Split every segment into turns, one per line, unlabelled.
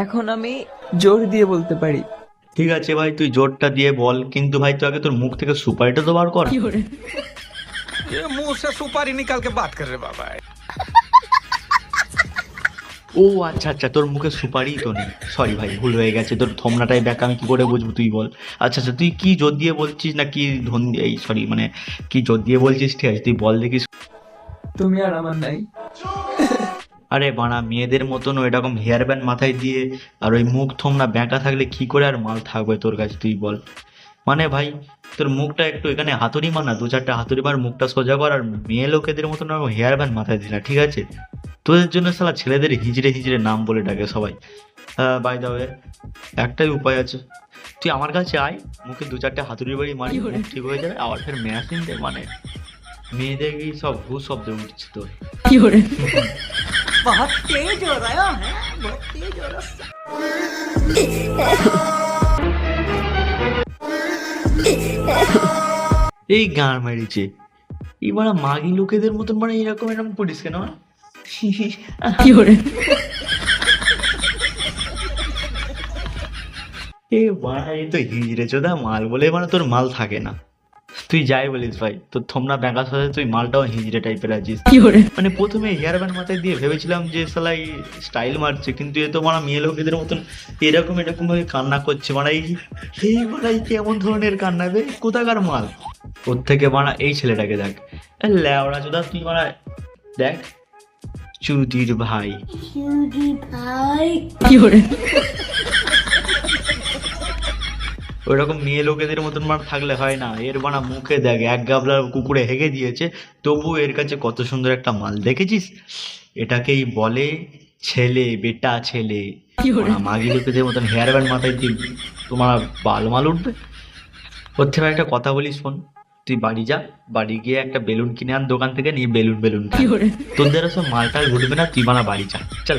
এখন আমি জোর দিয়ে বলতে পারি।
ঠিক আছে ভাই, তুই জোরটা দিয়ে বল, কিন্তু ভাই তুই আগে তোর মুখ থেকে সুপারিটা তো বার কর।
ये मुंह से सुपारी निकाल के बात कर रहे बाबा।
ও আচ্ছা আচ্ছা, তোর মুখে সুপারি তো নেই, সরি ভাই, ভুল হয়ে গেছে। তোর থমনাটাই ব্যাক আমি কি করে বুঝবো, তুই বল। আচ্ছা আচ্ছা, তুই কি জোর দিয়ে বলছিস না কি ধন দিয়ে, এই সরি মানে কি জোর দিয়ে বলছিস, ঠিক আছে তুই বল দেখিস।
তুমি আর আমার নাই।
আরে বাড়া, মেয়েদের মতন এরকম হেয়ার ব্যান্ড মাথায় দিয়ে আর ওই মুখ থমনা ব্যাঁকা থাকলে কি করে আর মাল থাকবে তোর কাছে, তুই বল। মানে ভাই, তোর মুখটা একটু এখানে হাতুড়ি মার না, দু চারটা হাতুড়ি মার, মুখটা সোজা কর, আর মেয়ে লোকেদের মতন হেয়ার ব্যান্ড মাথায় দিলা, ঠিক আছে? তোদের জন্য সালা ছেলেদের হিজড়ে হিজড়ে নাম বলে ডাকে সবাই। বাই দা ওয়ে, একটাই উপায় আছে, তুই আমার কাছে আয়, মুখে দু চারটে হাতুড়ি বাড়ি মারি, মুখ ঠিক হয়ে যাবে। আবার ফের মেশিন দে, মানে মেয়েদের কি সব ভূ শব্দ উঠছে তোর।
बहुत तेज हो रहा है बहुत तेज हो रहा
এই গান মেরেছে, এই মানে মাগি লোকেদের মতন, মানে এরকম এরকম করিস কেন? এ বাড়া, এই তো হিজড়ে চোদা মাল বলে মানে তোর মাল থাকে না। তুই যাই বলিস ভাই, তোর থমনা ব্যাঙ্কা সাথে তুই মালটাও হিজড়ে টাইপের আছিস। মানে প্রথমে হেয়ার ব্যান্ড মাথায় দিয়ে ভেবেছিলাম যে সালাই স্টাইল মারছে, কিন্তু এ তো মানে মেয়ে লোকেদের মতন এরকম এরকম ভাবে কান্না করছে। মানে এই মানে কেমন ধরনের কান্না বে, কোথাকার মাল? ওর থেকে বানা এই ছেলেটাকে দেখ, ল্যাওড়া চোদা, তুই মানে দেখ, চুদির ভাই। ওইরকম মেয়ে লোকেদের মতন মার থাকলে হয় না, এর বানা মুখে দেখ, এক গাবলার কুকুরে হেগে দিয়েছে, তবু এর কাছে কত সুন্দর একটা মাল, দেখেছিস? এটাকেই বলে ছেলে, বেটা ছেলে। বানা মাগি লোকেদের মতন হেয়ার ব্যান্ড মাথায় দিয়ে তোমার বাল মাল উঠবে। ওর থেকে একটা কথা বলিস, শোন, তুই বাড়ি যা, বাড়ি গিয়ে একটা বেলুন কিনে আন দোকান থেকে, নিয়ে বেলুন বেলুন খা। তোদের সব মালটাল ঘুরবে না, তুই বানা বাড়ি যা, চল।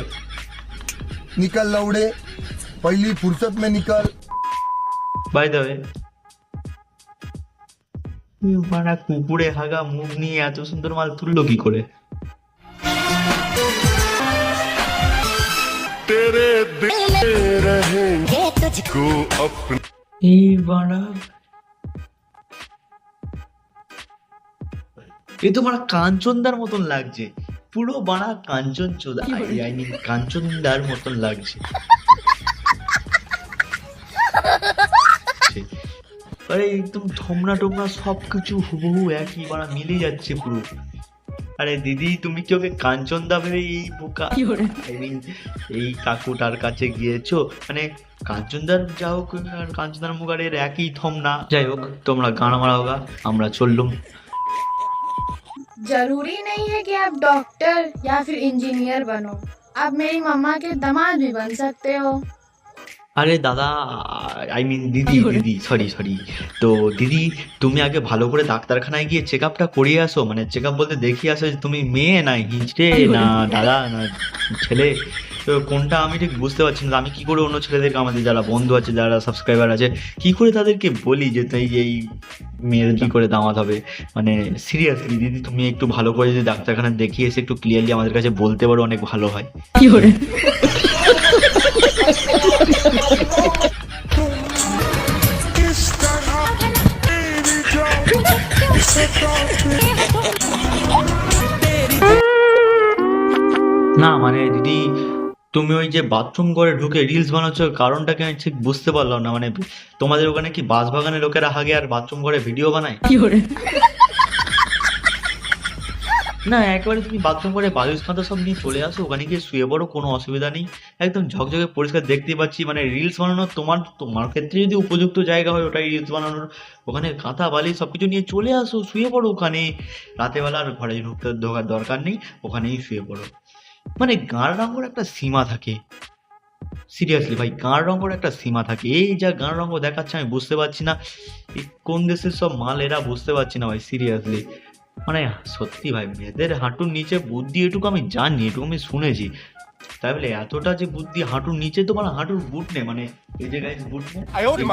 निकल लौड़े, पहली फुर्सत में निकल।
বাই দ্য ওয়ে, মানে কুকুরে হাগা মুখ নিয়ে এত সুন্দর মাল তুললো কি করে?
तेरे दिल रहेंगे तुझको अपने।
এই বাড়া, এ তো মানে কাঞ্চনদার মতন লাগছে, পুরো বাড়া কাঞ্চন চোদা, আই মিন কাঞ্চনদার মতন লাগছে। আরে একদম থমনা টমনা সবকিছু হুবহু একই, বাড়া মিলে যাচ্ছে পুরো। আরে দিদি, তুমি কি ওকে কাঞ্চনদা ভেবে এই বোকা, আই মিন এই কাকুটার কাছে গিয়েছো? মানে কাঞ্চনদার যা হোক আর কাঞ্চনদার মুখ আর এর একই থমনা। যাই হোক, তোমরা গান মারা হোগা, আমরা চললুম।
जरूरी नहीं है कि आप डॉक्टर या फिर इंजीनियर बनो, आप मेरी मम्मा के दामाद भी बन सकते हो।
আরে দাদা, আই মিন দিদি, দিদি সরি সরি, তো দিদি তুমি আগে ভালো করে ডাক্তারখানায় গিয়ে চেক আপটা করিয়ে আসো, মানে চেক আপ বলতে দেখিয়ে আসো যে তুমি মেয়ে না হিজড়ে না দাদা না ছেলে, তো কোনটা আমি ঠিক বুঝতে পারছি না। আমি কি করে অন্য ছেলেদেরকে, আমাদের যারা বন্ধু আছে, যারা সাবস্ক্রাইবার আছে, কি করে তাদেরকে বলি যে তাই এই মেয়ের কি করে দামাত হবে? মানে সিরিয়াসলি দিদি, তুমি একটু ভালো করে যদি ডাক্তারখানায় দেখিয়ে এসে একটু ক্লিয়ারলি আমাদের কাছে বলতে পারো, অনেক ভালো হয়।
किस तरह तेरी जान इसे काटे।
না মানে দিদি, তুমি ওই যে বাথরুম করে ঢুকে রিলস বানাচ্ছ, কারণটাকে আমি ঠিক বুঝতে পারলাম না। মানে তোমাদের ওখানে কি বাঁশবাগানের লোকেরা হাগে আর বাথরুম করে ভিডিও বানায়? না একেবারে তুমি বাথরুম করে বালিশ কাঁথা সব নিয়ে চলে আসো, ওখানে গিয়ে শুয়ে পড়ো, কোনো অসুবিধা নেই, একদম ঝকঝকে পরিষ্কার দেখতে পাচ্ছি। মানে রিলস বানানোর তোমার তোমার ক্ষেত্রে যদি উপযুক্ত জায়গা হয় ওটাই রিলস বানানোর, ওখানে কাঁথা বালিশ সব কিছু নিয়ে চলে আসো, শুয়ে পড়ো ওখানে, রাতেবেলা আর ঘরে ঢুকতে ঢোকার দরকার নেই, ওখানেই শুয়ে পড়ো। মানে গাঁর রঙের একটা সীমা থাকে, সিরিয়াসলি ভাই, গাঁর রঙের একটা সীমা থাকে। এই যা গাঁর রঙ দেখাচ্ছে, আমি বুঝতে পারছি না এই কোন দেশের সব মাল, এরা বুঝতে পারছি না ভাই, সিরিয়াসলি। মানে সত্যি ভাই, মেয়েদের হাঁটুর নিচে বুদ্ধি, এটুকু আমি জানি, এটুকু আমি শুনেছি, তাই বলে এতটা যে বুদ্ধি হাঁটুর নিচে, তো মানে হাঁটুর বুট নেই, মানে এই যে গাইজ বুট নেই,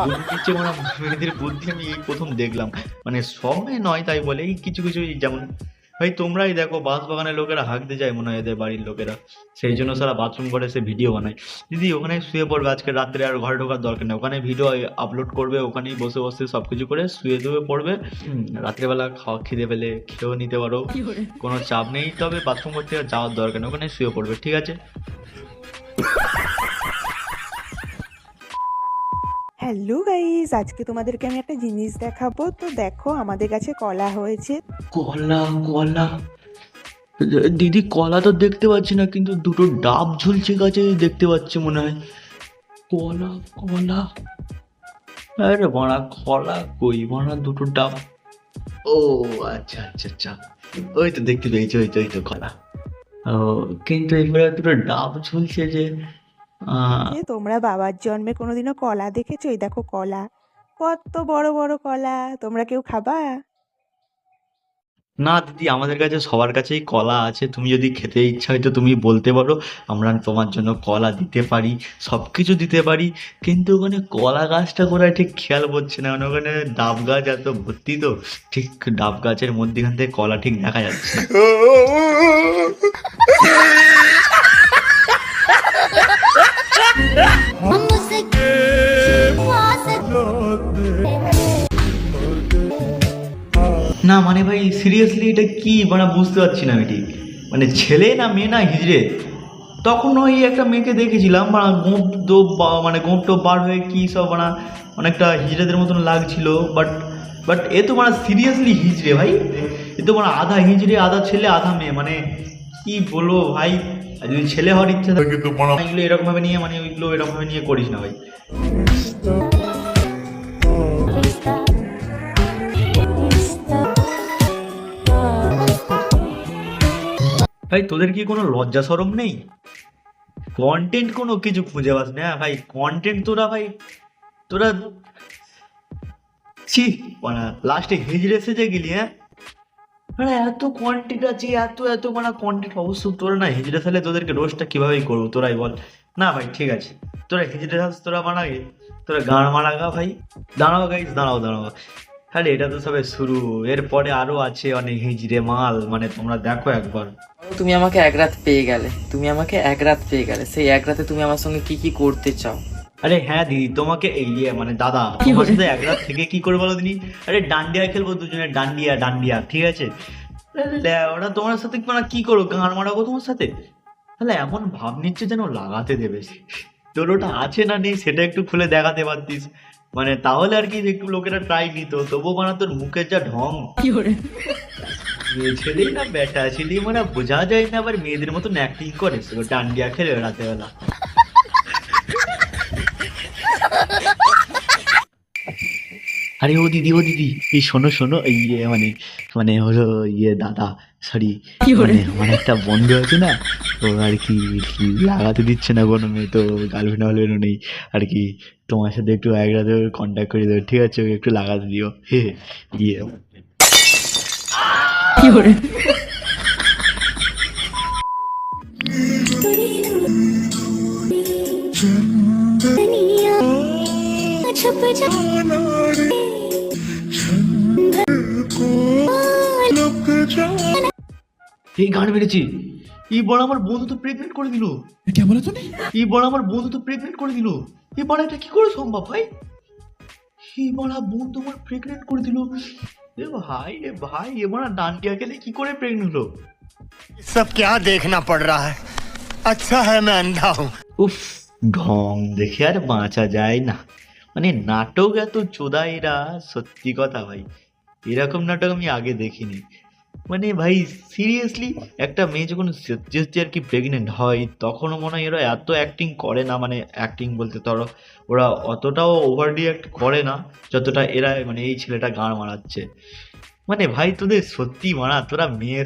বুট নিচে মানে মেয়েদের বুদ্ধি আমি এই প্রথম দেখলাম। মানে সব মেয়ে নয় তাই বলে, এই কিছু কিছু যেমন ভাই তোমরাই দেখো বাঁশবাগানের লোকেরা হাঁকতে যায় মনে হয় এদের বাড়ির লোকেরা, সেই জন্য সারা বাথরুম করে সে ভিডিও বানায়। দিদি ওখানে শুয়ে পড়বে আজকে রাত্রে, আর ঘরে ঢোকার দরকার নেই, ওখানে ভিডিও আপলোড করবে, ওখানেই বসে বসে সব কিছু করে শুয়ে পড়বে। রাত্রেবেলা খাওয়া খিদে পেলে খেয়েও নিতে পারো, কোনো চাপ নেই, তবে বাথরুম করতে যাওয়ার দরকার নেই, ওখানে শুয়ে পড়বে, ঠিক আছে?
হ্যালো গাইস, আজকে তোমাদেরকে আমি একটা জিনিস দেখাবো। তো দেখো আমাদের কাছে কলা হয়েছে।
কলা কলা দিদি, কলা তো দেখতে পাচ্ছি না, কিন্তু দুটো ডাব ঝুলছে গাছে দেখতে পাচ্ছি মনে হয়। কলা কলা, আরে বড়া কলা কই বড়া, দুটো ডাব। ও আচ্ছা আচ্ছা আচ্ছা, ওই তো দেখতে পেয়েছি, ওই তো কলা। ও কিন্তু এবারে দুটো ডাব ঝুলছে যে
তোমরা বাবার জন্মে কোনোদিনও কলা দেখেছো? এই দেখো কলা, কত বড় বড় কলা। তোমরা কেউ খাবা?
না দিদি, আমাদের কাছে সবার কাছেই কলা আছে, তুমি যদি খেতে ইচ্ছা হয় তো তুমি বলতে পারো, আমরা তোমার জন্য কলা দিতে পারি, সব কিছু দিতে পারি। কিন্তু ওখানে কলা গাছটা কোথায় ঠিক খেয়াল পড়ছে না, মানে ওখানে ডাব গাছ এত ভর্তি, তো ঠিক ডাব গাছের মধ্যেখান থেকে কলা ঠিক দেখা যাচ্ছে না। না মানে ভাই সিরিয়াসলি এটা কি মানে বুঝতে পারছি না আমি ঠিক, মানে ছেলে না মেয়ে না হিজড়ে। তখন ওই একটা মেয়েকে দেখেছিলাম মানে গোঁপ দোপ মানে গোঁপ টোপ বার হয়ে কি সব মানে অনেকটা হিজড়েদের মতন লাগছিল, বাট এ তো মানে সিরিয়াসলি হিজড়ে ভাই, এ তো মানে আধা হিজড়ে আধা ছেলে আধা মেয়ে, মানে কি বলবো ভাই। আর যদি ছেলে হওয়ার ইচ্ছা থাকে তো এগুলো এরকম ভাবে নিয়ে মানে ওইগুলো এরকম ভাবে নিয়ে করিস না ভাই। ভাই তোদের কি কোনো লজ্জা শরম নেই? কন্টেন্ট কোনো কিছু খুঁজে পাস না ভাই, কন্টেন্ট তোরা ছি মানে লাস্টে হিজড়ে সেজে গেলি। হ্যাঁ মানে এত কন্টেন্ট আছে, এত মানে কন্টেন্ট, অবশ্য তোরা না হিজড়ে সালে তোদেরকে রোস্টটা কিভাবেই করবো তোরাই বল। না ভাই ঠিক আছে, তোরা হিজড়ে সাজ তোরা বানাগে, তোরা গান মারাগা ভাই। দাঁড়াও গাইস, দাঁড়াও। আরে এটা তো সবে শুরু, এরপরে আরো আছে অনেক হিজড়ে মাল, মানে তোমরা দেখো একবার।
তুমি আমাকে এক রাত পেয়ে গেলে, সেই এক রাতে তুমি আমার সঙ্গে কি কি করতে চাও?
আরে হ্যাঁ দিদি, তোমাকে এই মানে দাদা তোমার সাথে এক রাত থেকে কি করে বলো দিদি? আরে ডান্ডিয়া খেলবো দুজনে, ডান্ডিয়া ঠিক আছে? ওরা তোমার সাথে মানে কি করো, গান মারাবো তোমার সাথে? তাহলে এমন ভাব নিচ্ছে যেন লাগাতে দেবে। তোর ওটা আছে না নেই সেটা একটু খুলে দেখাতে পারতিস, মানে তাহলে আর কি একটু লোকেরা ট্রাই নিত। তবুও মানে তোর মুখের যা ঢং, মেয়ে ছেলেই না ব্যাটা ছেলে মানে বোঝা যায় না, আবার মেয়েদের মতন অ্যাক্টিং করে ডান্ডিয়া খেলে রাতে বেলা। আরে ও দিদি এই শোনো এই মানে হলো দাদা সরি, মানে আমার একটা বন্ধু আছে না, ও আর কি লাগাতে দিচ্ছে না কোনো মেয়ে, তো গার্লফ্রেন্ড হলেও নেই আর কি, তোমার সাথে একটু এক রাতে কন্ট্যাক্ট করে দেবো, ঠিক আছে? ওকে একটু লাগাতে দিও গিয়ে। এই গান বেড়েছি, এই বড় আমার বন্ধু তো প্রেগনেন্ট করে দিল। এই বড় আমার বন্ধু তো প্রেগনেন্ট করে দিল। এই বড় এটা কি করে সম্ভব ভাই? এই বড় বন্ধু আমার প্রেগনেন্ট করে দিল। রে ভাই এ বড় ডান্ডিয়া খেলে কি করে প্রেগনেন্ট হলো?
सब क्या देखना पड़ रहा है, अच्छा है मैं अंधा हूँ।
উফ, ঢং দেখে আর বাঁচা যায় না, মানে নাটক এত চোদা এরা, সত্যি কথা ভাই এরকম নাটক আমি আগে দেখিনি। মানে ভাই সিরিয়াসলি একটা মেয়ে যখন সত্যি আর কি প্রেগনেন্ট হয় তখনও মনে হয় এরা এত অ্যাক্টিং করে না, মানে অ্যাক্টিং বলতে ধরো ওরা অতটাও ওভার রিঅ্যাক্ট করে না যতটা এরা মানে এই ছেলেটা গান মারাচ্ছে। মানে ভাই তোদের সত্যি মারা, তোরা মেয়ে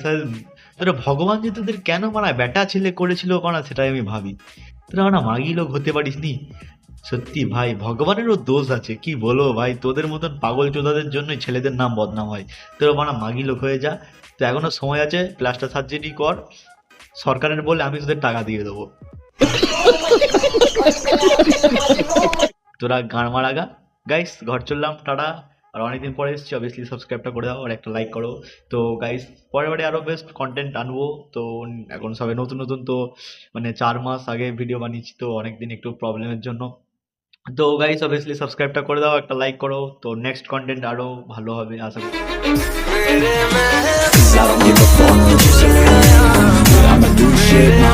তোরা ভগবান যে তোদের কেন মারায়, বেটা ছেলে করেছিল কারণ সেটাই আমি ভাবি। তোরা মানে মাগি লোক হতে পারিস নি, সত্যি ভাই ভগবানেরও দোষ আছে কি বলবো ভাই, তোদের মতন পাগল চোদাদের জন্যই ছেলেদের নাম বদনাম হয়। তোরা মানে মাগি লোক হয়ে যা, তো এখনো সময় আছে, প্লাস্টার সার্জারি কর, সরকারের বলে আমি তোদের টাকা দিয়ে দেবো। তোরা গান মারাগা। গাইস ঘর চললাম, টাটা। আর অনেকদিন পরে এসেছি, অবভিয়াসলি সাবস্ক্রাইবটা করে দাও আর একটা লাইক করো। তো গাইস পরের বারে আরও বেস্ট কন্টেন্ট আনবো। তো এখন সবে নতুন নতুন, তো মানে 4 মাস আগে ভিডিও বানিয়েছি, তো অনেকদিন একটু প্রবলেমের জন্য। তো গাইস অবভিয়াসলি সাবস্ক্রাইবটা করে দাও, একটা লাইক করো। তো নেক্সট কন্টেন্ট আরও ভালো হবে আশা করি।
I don't give a fuck what you say. I'ma do shit